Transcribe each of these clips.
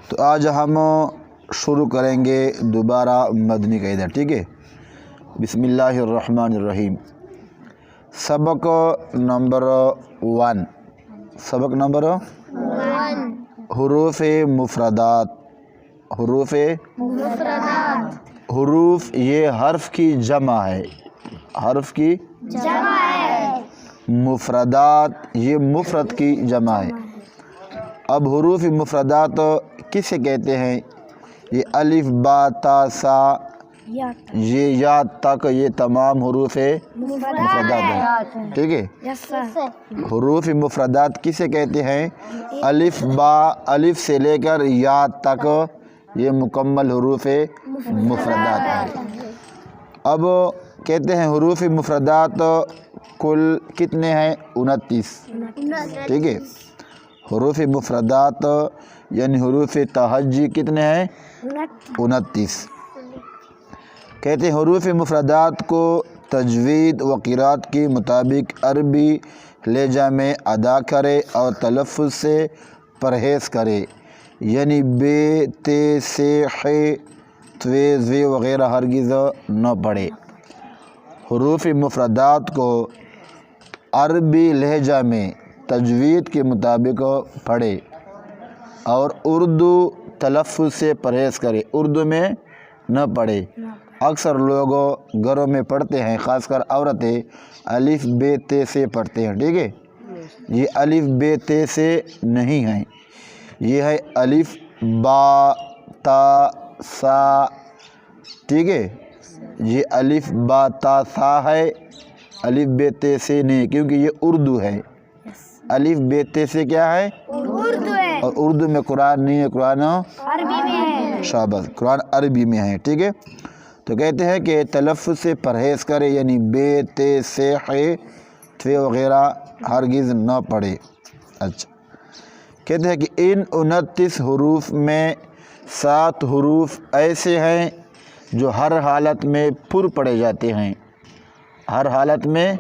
تو آج ہم شروع کریں گے دوبارہ مدنی قاعدہ، ٹھیک ہے۔ بسم اللہ الرحمن الرحیم۔ سبق نمبر 1، سبق نمبر 1 حروف مفردات۔ حروف مفردات حروف یہ حرف کی جمع ہے، حرف کی جمع ہے۔ مفردات یہ مفرد کی جمع ہے۔ اب حروف مفردات کسے کہتے ہیں؟ یہ الف با تا سا یہ یا تک یہ تمام حروف مفردات ہیں، ٹھیک ہے۔ حروف مفردات کسے کہتے ہیں؟ الف با، الف سے لے کر یا تک یہ مکمل حروف مفردات ہیں۔ اب کہتے ہیں حروف مفردات کل کتنے ہیں؟ 29، ٹھیک ہے۔ حروف مفردات یعنی حروف تہجی کتنے ہیں؟ 29۔ کہتے ہیں حروف مفردات کو تجوید و قرات کے مطابق عربی لہجہ میں ادا کرے اور تلفظ سے پرہیز کرے، یعنی بے، تے، سے، خے، توے، زے وغیرہ ہرگز نہ پڑھے۔ حروف مفردات کو عربی لہجہ میں تجوید کے مطابق پڑھے اور اردو تلفظ سے پرہیز کرے، اردو میں نہ پڑھے۔ اکثر لوگ گھروں میں پڑھتے ہیں، خاص کر عورتیں الف بے تے سے پڑھتے ہیں، ٹھیک ہے۔ یہ الف بے تے سے نہیں ہیں، یہ ہے الف با تا سا، ٹھیک ہے۔ یہ الف با تا سا ہے، الف بے تے سے نہیں، کیونکہ یہ اردو ہے۔ الف بے تے سے کیا ہے؟ اردو ہے، اور اردو میں قرآن نہیں ہے، قرآن عربی میں ہے۔ شاباش، قرآن عربی میں ہے، ٹھیک ہے۔ تو کہتے ہیں کہ تلفظ سے پرہیز کرے، یعنی بے، تے، سے، خے، تھے وغیرہ ہرگز نہ پڑھے۔ اچھا، کہتے ہیں کہ ان 29 حروف میں 7 حروف ایسے ہیں جو ہر حالت میں پر پڑھے جاتے ہیں، ہر حالت میں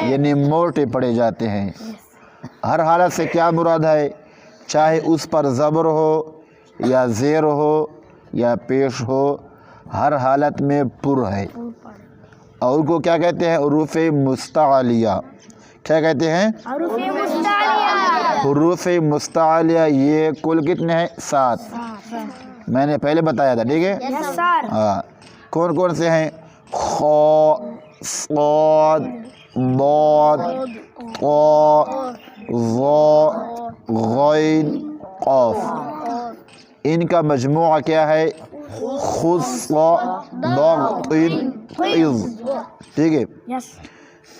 یعنی موٹے پڑھے جاتے ہیں۔ ہر حالت سے کیا مراد ہے؟ چاہے اس پر زبر ہو یا زیر ہو یا پیش ہو، ہر حالت میں پر ہے۔ اور کو کیا کہتے ہیں؟ حروف مستعلیہ۔ کیا کہتے ہیں؟ حروف مستعلیہ۔ حروف مستعلیہ یہ کل کتنے ہیں؟ 7۔ میں نے پہلے بتایا تھا، ٹھیک ہے۔ یس سر۔ ہاں، کون کون سے ہیں؟ خا، صاد، ضاد، طا، ظا، غین، قاف۔ ان کا مجموعہ کیا ہے؟ خص، ضغط، عظ، ٹھیک ہے۔ یس۔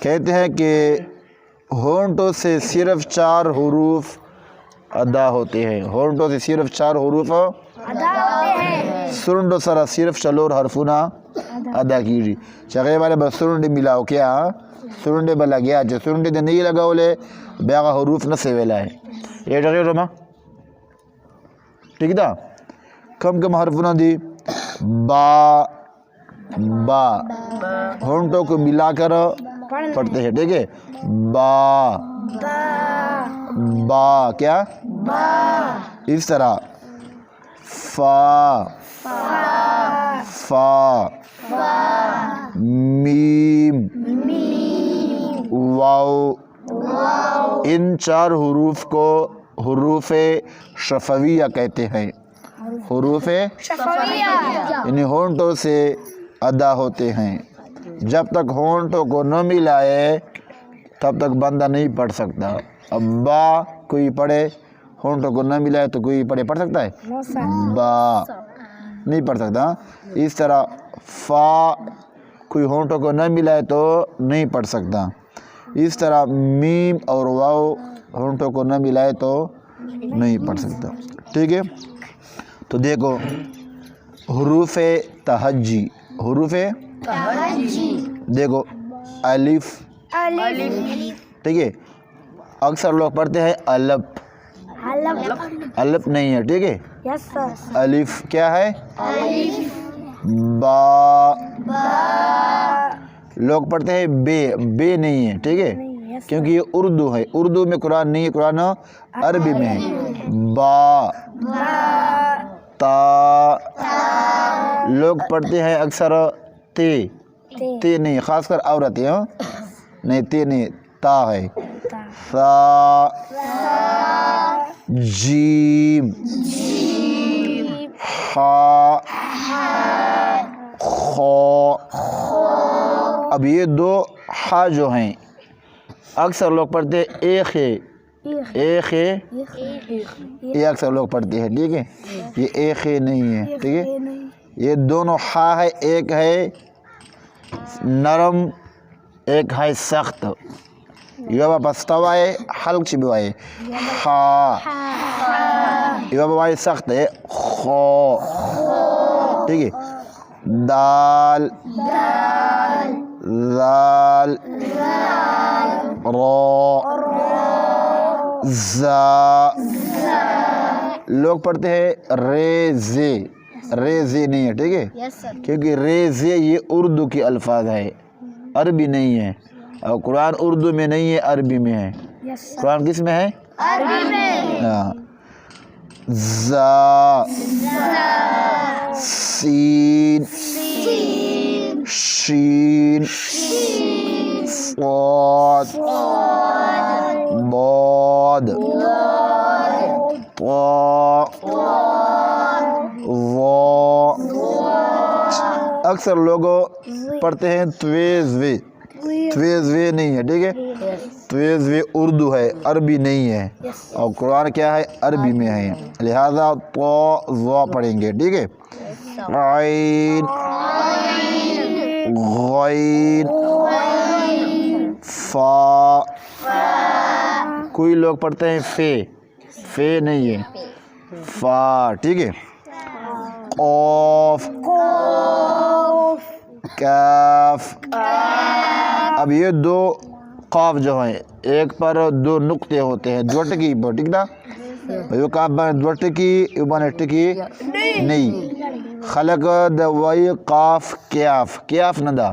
کہتے ہیں کہ ہونٹوں سے صرف 4 حروف ادا ہوتے ہیں، ہونٹوں سے صرف 4 حروف ادا ہوتے ہیں۔ سرنڈ سرا صرف چلور حرفنا ادا کیجیے۔ چگے والے بس سرنڈ ملاؤ کیا سرنڈے بلا گیا جو سرنڈے دے نہیں لگا بولے بیاغا حروف نہ سے ویلا ہے یہ جگہ رما، ٹھیک تھا۔ کم کم حرفنا دی با، با ہونٹوں کو ملا کر پڑھتے ہیں، ٹھیک ہے۔ با، با کیا؟ اس طرح فا، فا، میم، واو۔ ان 4 حروف کو حروف شفویہ کہتے ہیں، حروف یعنی ہونٹوں سے ادا ہوتے ہیں۔ جب تک ہونٹوں کو نہ ملائے تب تک بندہ نہیں پڑھ سکتا۔ اب با کوئی پڑھے ہونٹوں کو نہ ملائے تو کوئی پڑھ سکتا ہے؟ با نہیں پڑھ سکتا۔ اس طرح فا کوئی ہونٹوں کو نہ ملائے تو نہیں پڑھ سکتا۔ اس طرح میم اور واو ہونٹوں کو نہ ملائے تو نہیں پڑھ سکتا، ٹھیک ہے۔ تو دیکھو حروف تہجی، حروف دیکھو الف، ٹھیک ہے۔ اکثر لوگ پڑھتے ہیں الف، الف نہیں ہے، ٹھیک ہے۔ یس سر۔ الف کیا ہے؟ با، لوگ پڑھتے ہیں بے، بے نہیں ہے، ٹھیک ہے، کیونکہ یہ اردو ہے، اردو میں قرآن نہیں ہے، قرآن عربی میں ہے۔ با تا لوگ پڑھتے ہیں اکثر تے تے نہیں، خاص کر عورتیں ہاں نہیں تے نہیں تا ہے سا جیم ہا خو. اب یہ دو ہا جو ہیں اکثر لوگ پڑھتے ہیں ایک ہے ایک ہے، یہ اکثر لوگ پڑھتے ہیں ٹھیک ہے، یہ ایک ہے نہیں ہے ٹھیک ہے، یہ دونوں ہا ہے، ایک ہے نرم ایک ہے سخت. یہ بابا پستوا ہے حلق چبوا ہے ہا، یہ بابا سخت ہے خو ٹھیک ہے. دال ذال رو زا. لوگ پڑھتے ہیں ریزے، ریزے نہیں ہے ٹھیک ہے، کیونکہ ریزے یہ اردو کے الفاظ ہے، عربی نہیں ہے، اور قرآن اردو میں نہیں ہے عربی میں ہے. قرآن کس میں ہے؟ عربی میں. ہاں. زا سین شین صاد ضاد طا ظا. اکثر لوگ پڑھتے ہیں تویز وے، تویز وے نہیں ہے ٹھیک ہے، تویز وے اردو ہے عربی نہیں ہے، اور قرآن کیا ہے عربی میں ہے، لہذا طا ظا پڑھیں گے ٹھیک ہے. عین غین فا. کوئی لوگ پڑھتے ہیں فے، فے نہیں ہے فا ٹھیک ہے. قاف کاف. اب یہ دو قاف جو ہیں ایک پر دو نقطے ہوتے ہیں دو ٹکی پر ٹھیک نا، یہ کاف بنے دو ٹکی یہ بنے ٹکی نہیں. خلق دوائی قاف کیاف، کیاف ندا